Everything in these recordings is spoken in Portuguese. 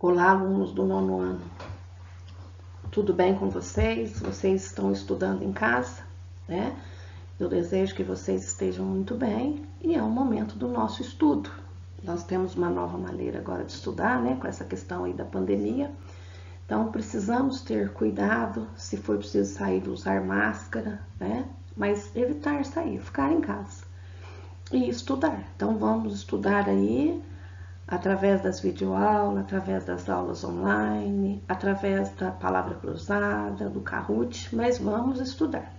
Olá, alunos do 9º ano. Tudo bem com vocês? Vocês estão estudando em casa, né? Eu desejo que vocês estejam muito bem e é um momento do nosso estudo. Nós temos uma nova maneira agora de estudar, né? Com essa questão aí da pandemia. Então, precisamos ter cuidado, se for preciso sair, usar máscara, né? Mas evitar sair, ficar em casa e estudar. Então, vamos estudar aí através das videoaulas, através das aulas online, através da palavra cruzada, do Kahoot, mas vamos estudar.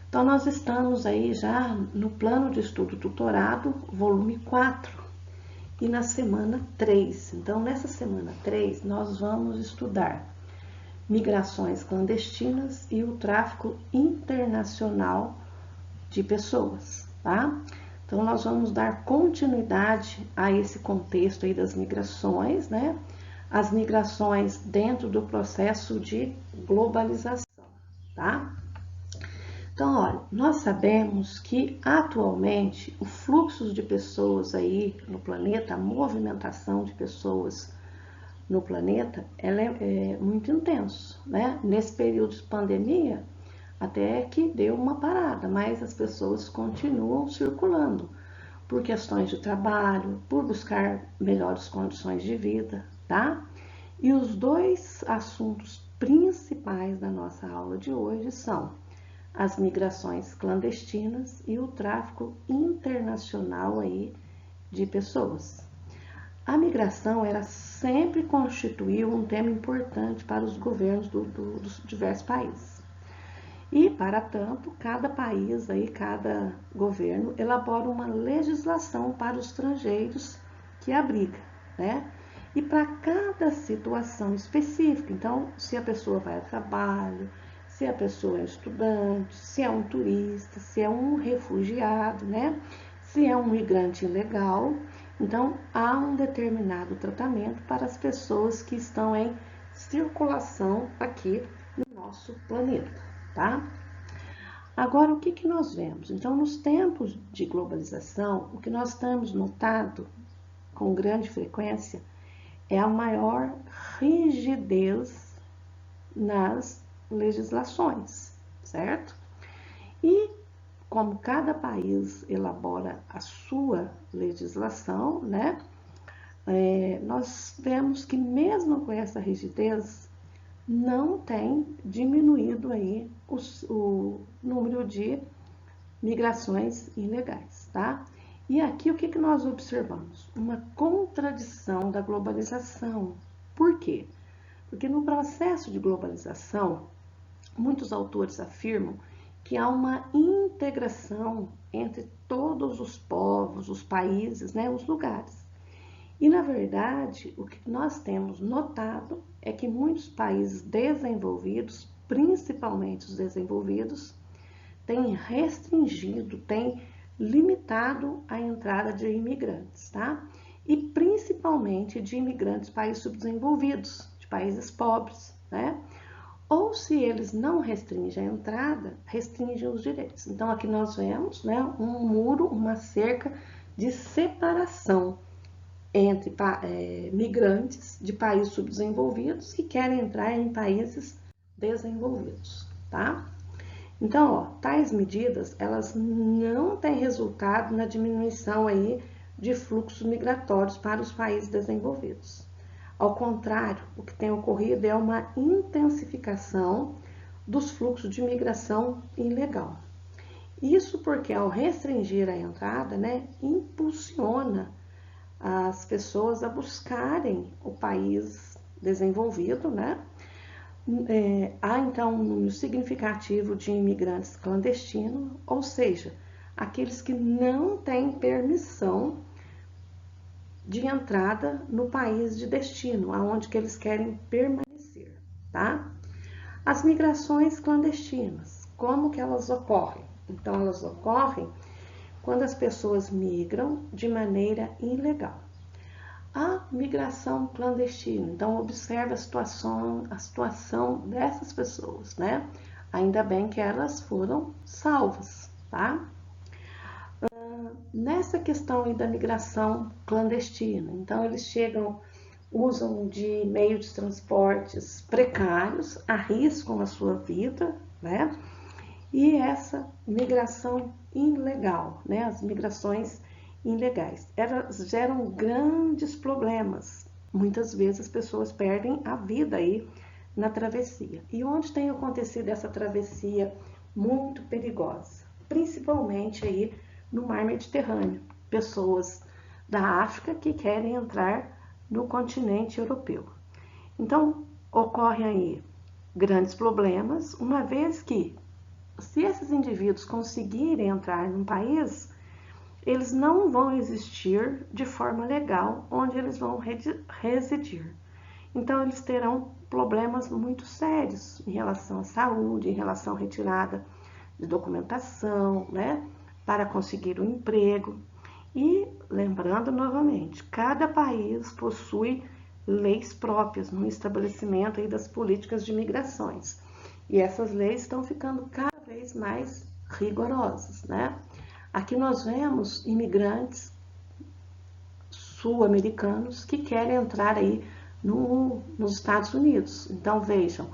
Então, nós estamos aí já no plano de estudo tutorado, volume 4, e na semana 3. Então, nessa semana 3, nós vamos estudar migrações clandestinas e o tráfico internacional de pessoas, tá? Então, nós vamos dar continuidade a esse contexto aí das migrações, né? As migrações dentro do processo de globalização, tá? Então, olha, nós sabemos que atualmente o fluxo de pessoas aí no planeta, a movimentação de pessoas no planeta, ela é muito intenso, né? Nesse período de pandemia, até que deu uma parada, mas as pessoas continuam circulando por questões de trabalho, por buscar melhores condições de vida, tá? E os dois assuntos principais da nossa aula de hoje são as migrações clandestinas e o tráfico internacional aí de pessoas. A migração era sempre constituiu um tema importante para os governos dos diversos países. E, para tanto, cada país, aí, cada governo, elabora uma legislação para os estrangeiros que abriga, né? E para cada situação específica. Então, se a pessoa vai a trabalho, se a pessoa é estudante, se é um turista, se é um refugiado, né? Se é um migrante ilegal. Então, há um determinado tratamento para as pessoas que estão em circulação aqui no nosso planeta. Tá? Agora, o que nós vemos? Então, nos tempos de globalização, o que nós temos notado com grande frequência é a maior rigidez nas legislações, certo? E como cada país elabora a sua legislação, né? Nós vemos que mesmo com essa rigidez, não tem diminuído aí o número de migrações ilegais, tá? E aqui o que nós observamos? Uma contradição da globalização. Por quê? Porque no processo de globalização, muitos autores afirmam que há uma integração entre todos os povos, os países, né, os lugares. E, na verdade, o que nós temos notado é que muitos países desenvolvidos, principalmente os desenvolvidos, têm restringido, têm limitado a entrada de imigrantes, tá? E principalmente de imigrantes de países subdesenvolvidos, de países pobres, né? Ou se eles não restringem a entrada, restringem os direitos. Então, aqui nós vemos, né, um muro, uma cerca de separação entre migrantes de países subdesenvolvidos que querem entrar em países desenvolvidos, tá? Então, ó, tais medidas, elas não têm resultado na diminuição aí de fluxos migratórios para os países desenvolvidos. Ao contrário, o que tem ocorrido é uma intensificação dos fluxos de migração ilegal. Isso porque ao restringir a entrada, né, impulsiona as pessoas a buscarem o país desenvolvido, né? Há então um número significativo de imigrantes clandestinos, ou seja, aqueles que não têm permissão de entrada no país de destino, aonde que eles querem permanecer, tá? As migrações clandestinas, como que elas ocorrem? Então, elas ocorrem quando as pessoas migram de maneira ilegal. A migração clandestina, então observe a situação dessas pessoas, né? Ainda bem que elas foram salvas, tá? Nessa questão aí da migração clandestina, então eles chegam usam de meios de transportes precários, arriscam a sua vida, né? E essa migração ilegal, né? As migrações ilegais, elas geram grandes problemas. Muitas vezes as pessoas perdem a vida aí na travessia. E onde tem acontecido essa travessia muito perigosa? Principalmente aí no mar Mediterrâneo. Pessoas da África que querem entrar no continente europeu. Então, ocorrem aí grandes problemas, uma vez que, se esses indivíduos conseguirem entrar num país, eles não vão existir de forma legal onde eles vão residir. Então, eles terão problemas muito sérios em relação à saúde, em relação à retirada de documentação, né, para conseguir um emprego. E, lembrando novamente, cada país possui leis próprias no estabelecimento aí das políticas de migrações. E essas leis estão ficando cada vez mais rigorosas, né? Aqui nós vemos imigrantes sul-americanos que querem entrar aí nos Estados Unidos. Então vejam,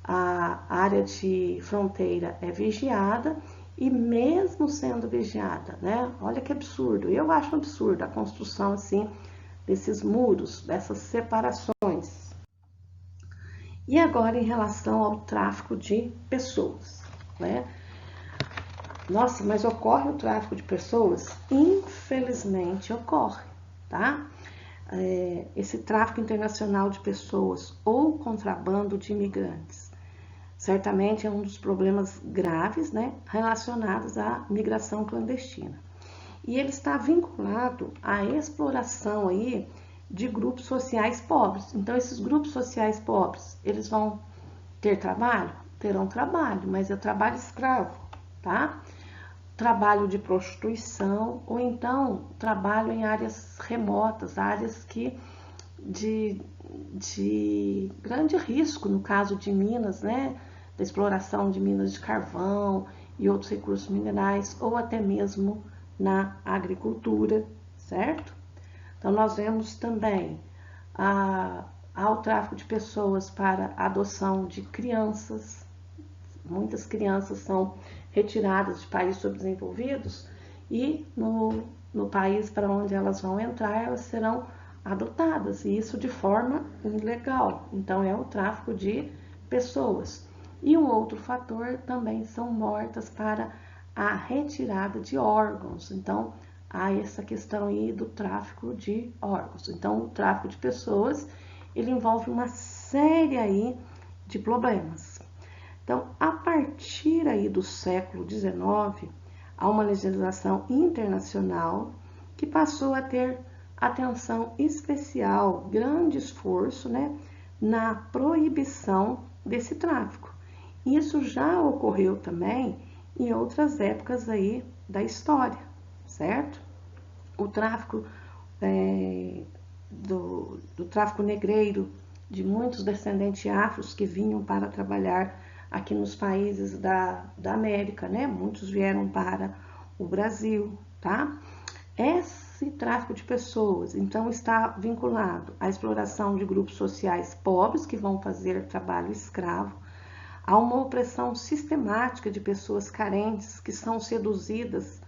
a área de fronteira é vigiada e mesmo sendo vigiada, né? Olha que absurdo. Eu acho um absurdo a construção assim desses muros, dessas separações. E agora em relação ao tráfico de pessoas, né? Nossa, mas ocorre o tráfico de pessoas? Infelizmente ocorre, tá? Esse tráfico internacional de pessoas ou contrabando de imigrantes, certamente é um dos problemas graves, né, relacionados à migração clandestina. E ele está vinculado à exploração aí de grupos sociais pobres. Então, esses grupos sociais pobres, eles vão ter trabalho? Terão trabalho, mas é trabalho escravo, tá? Trabalho de prostituição ou então trabalho em áreas remotas, áreas que de grande risco, no caso de minas, né, da exploração de minas de carvão e outros recursos minerais, ou até mesmo na agricultura, certo? Então nós vemos também ao tráfico de pessoas para adoção de crianças. Muitas crianças são retiradas de países subdesenvolvidos e no país para onde elas vão entrar, elas serão adotadas, e isso de forma ilegal. Então é o tráfico de pessoas. E um outro fator também são mortas para a retirada de órgãos. Então há essa questão aí do tráfico de órgãos. Então o tráfico de pessoas, ele envolve uma série aí de problemas. Então, a partir aí do século XIX, há uma legislação internacional que passou a ter atenção especial, grande esforço, né, na proibição desse tráfico. Isso já ocorreu também em outras épocas aí da história, certo? O tráfico do tráfico negreiro, de muitos descendentes afros que vinham para trabalhar aqui nos países da América, né? Muitos vieram para o Brasil, tá? Esse tráfico de pessoas, então, está vinculado à exploração de grupos sociais pobres que vão fazer trabalho escravo, a uma opressão sistemática de pessoas carentes que são seduzidas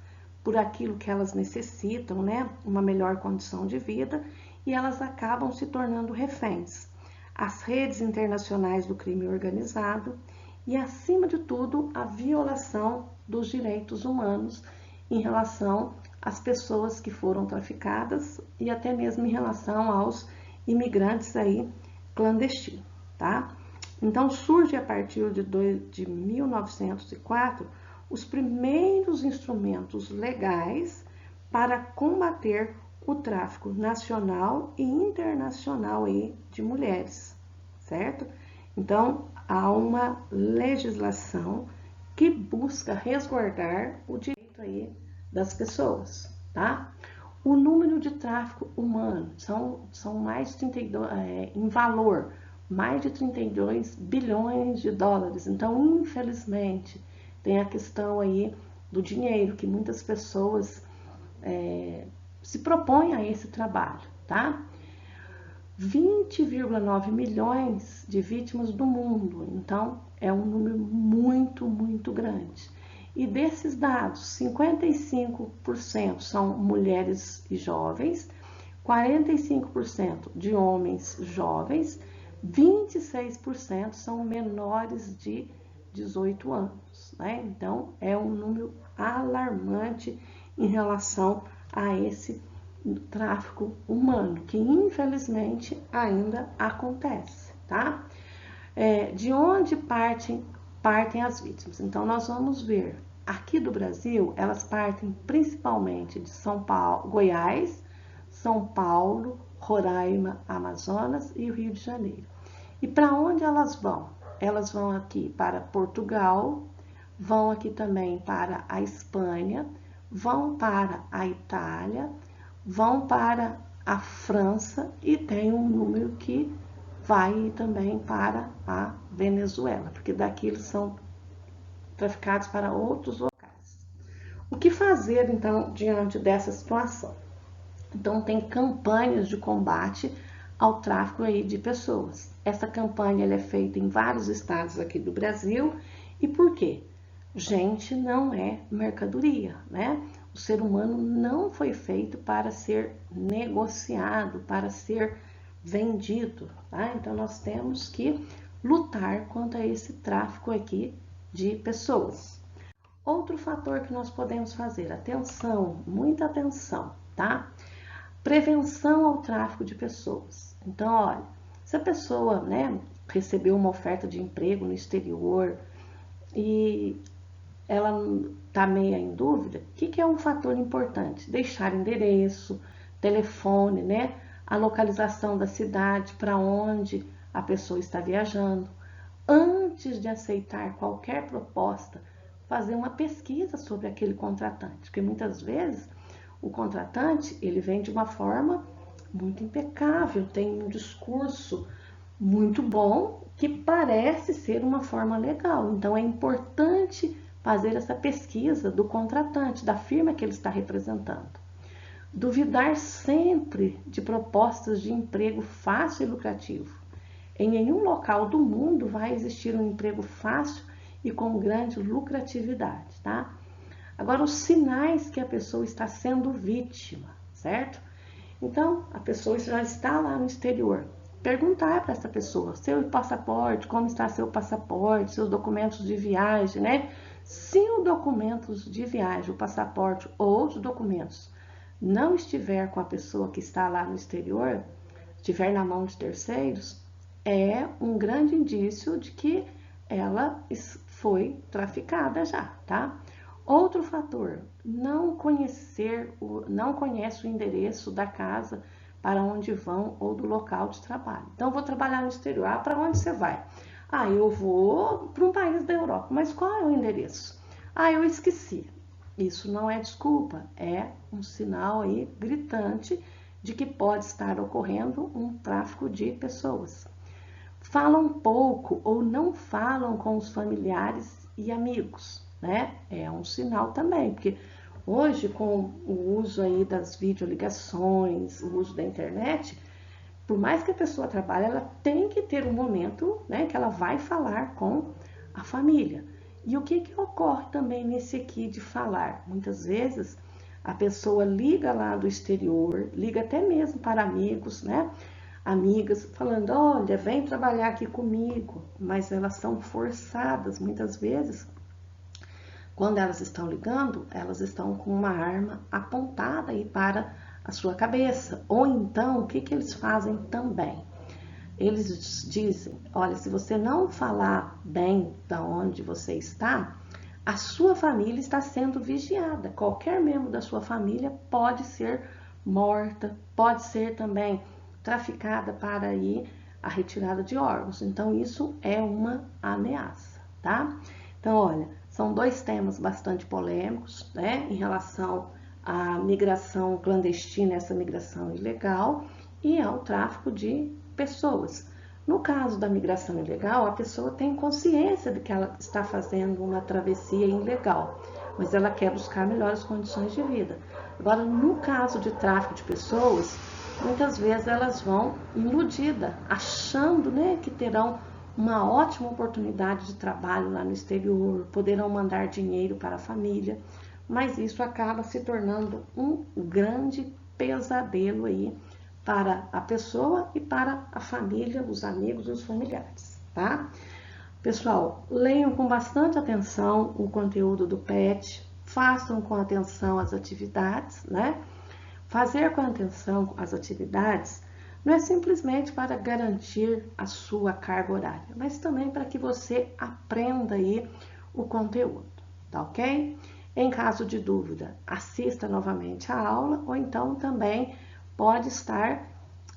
por aquilo que elas necessitam, né? Uma melhor condição de vida, e elas acabam se tornando reféns. As redes internacionais do crime organizado e, acima de tudo, a violação dos direitos humanos em relação às pessoas que foram traficadas e até mesmo em relação aos imigrantes aí clandestinos, tá? Então surge a partir de 1904 os primeiros instrumentos legais para combater o tráfico nacional e internacional aí de mulheres, certo? Então, há uma legislação que busca resguardar o direito aí das pessoas, tá? O número de tráfico humano são mais de 32, em valor, mais de 32 bilhões de dólares. Então, infelizmente, tem a questão aí do dinheiro, que muitas pessoas se propõem a esse trabalho, tá? 20,9 milhões de vítimas do mundo. Então, é um número muito, muito grande. E desses dados, 55% são mulheres e jovens, 45% de homens jovens, 26% são menores de 18 anos, né? Então, é um número alarmante em relação a esse tráfico humano, que infelizmente ainda acontece, tá? De onde partem as vítimas? Então, nós vamos ver, aqui do Brasil, elas partem principalmente de São Paulo, Goiás, São Paulo, Roraima, Amazonas e o Rio de Janeiro. E para onde elas vão? Elas vão aqui para Portugal, vão aqui também para a Espanha, vão para a Itália, vão para a França e tem um número que vai também para a Venezuela, porque daqui eles são traficados para outros locais. O que fazer, então, diante dessa situação? Então, tem campanhas de combate ao tráfico aí de pessoas. Essa campanha ela é feita em vários estados aqui do Brasil. E por quê? Gente não é mercadoria, né? O ser humano não foi feito para ser negociado, para ser vendido, tá? Então, nós temos que lutar contra esse tráfico aqui de pessoas. Outro fator que nós podemos fazer, atenção, muita atenção, tá? Prevenção ao tráfico de pessoas. Então, olha, se a pessoa, né, recebeu uma oferta de emprego no exterior e ela está meio em dúvida, o que é um fator importante? Deixar endereço, telefone, né, a localização da cidade para onde a pessoa está viajando. Antes de aceitar qualquer proposta, fazer uma pesquisa sobre aquele contratante, porque muitas vezes o contratante, ele vem de uma forma muito impecável, tem um discurso muito bom, que parece ser uma forma legal. Então, é importante fazer essa pesquisa do contratante, da firma que ele está representando. Duvidar sempre de propostas de emprego fácil e lucrativo. Em nenhum local do mundo vai existir um emprego fácil e com grande lucratividade, tá? Agora, os sinais que a pessoa está sendo vítima, certo? Então, a pessoa já está lá no exterior. Perguntar para essa pessoa, seu passaporte, como está seu passaporte, seus documentos de viagem, né? Se os documentos de viagem, o passaporte ou outros documentos não estiver com a pessoa que está lá no exterior, estiver na mão de terceiros, é um grande indício de que ela foi traficada já, tá? Outro fator, não conhece o endereço da casa para onde vão ou do local de trabalho. Então, eu vou trabalhar no exterior. Ah, para onde você vai? Ah, eu vou para um país da Europa. Mas qual é o endereço? Ah, eu esqueci. Isso não é desculpa, é um sinal aí gritante de que pode estar ocorrendo um tráfico de pessoas. Falam pouco ou não falam com os familiares e amigos, né? É um sinal também, porque hoje, com o uso aí das videoligações, o uso da internet, por mais que a pessoa trabalhe, ela tem que ter um momento, né, que ela vai falar com a família. E o que ocorre também nesse aqui de falar? Muitas vezes a pessoa liga lá do exterior, liga até mesmo para amigos, né? Amigas, falando, olha, vem trabalhar aqui comigo, mas elas são forçadas muitas vezes. Quando elas estão ligando, elas estão com uma arma apontada aí para a sua cabeça. Ou então, o que eles fazem também? Eles dizem, olha, se você não falar bem da onde você está, a sua família está sendo vigiada. Qualquer membro da sua família pode ser morta, pode ser também traficada para aí a retirada de órgãos. Então, isso é uma ameaça, tá? Então, olha, são dois temas bastante polêmicos, né, em relação à migração clandestina, essa migração ilegal, e ao tráfico de pessoas. No caso da migração ilegal, a pessoa tem consciência de que ela está fazendo uma travessia ilegal, mas ela quer buscar melhores condições de vida. Agora, no caso de tráfico de pessoas, muitas vezes elas vão iludidas, achando, né, que terão uma ótima oportunidade de trabalho lá no exterior, poderão mandar dinheiro para a família, mas isso acaba se tornando um grande pesadelo aí para a pessoa e para a família, os amigos e os familiares, tá? Pessoal, leiam com bastante atenção o conteúdo do PET, façam com atenção as atividades, né? Fazer com atenção as atividades não é simplesmente para garantir a sua carga horária, mas também para que você aprenda aí o conteúdo, tá ok? Em caso de dúvida, assista novamente a aula ou então também pode estar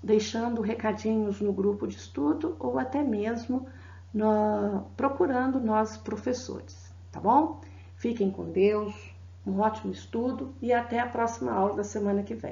deixando recadinhos no grupo de estudo ou até mesmo procurando nós professores, tá bom? Fiquem com Deus, um ótimo estudo e até a próxima aula da semana que vem.